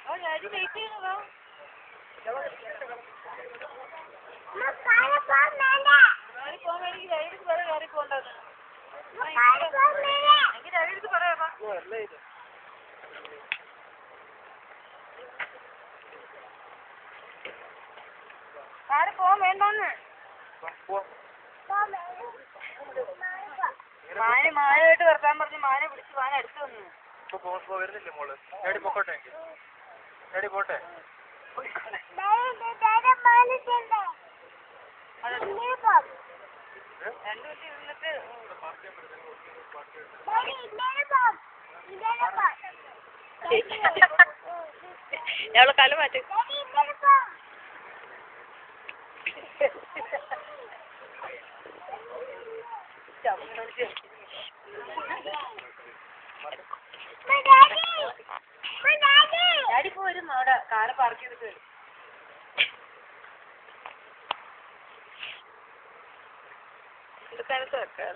Daddy wait ചെയ്യുന്നതാ. Daddy പോകാൻ വേണ്ടി ഡാഡിക്ക് പറയാം കയറി പോകണ്ടെന്ന്. എനിക്ക് ഡാഡിക്ക് പറയാം. ഡാഡി പോകാൻ വേണ്ടെന്ന്. മാനായിട്ട് വർത്താൻ പറഞ്ഞ് മാനെ പിടിച്ച് മാന അടുത്ത് വന്നു. വരുന്നില്ലേ മോള്? ഡാഡി പൊക്കോട്ടെ, ഡാഡി പോട്ടെ. രണ്ടു മിനിറ്റ് ഇരുന്നിട്ട് ഞങ്ങളെ കല മാറ്റി. ഡാഡി പോയിരുന്നു അവിടെ കാറ് പാർക്ക് ചെയ്തിട്ട്. എടുക്കാനത്ത് വെക്കാം.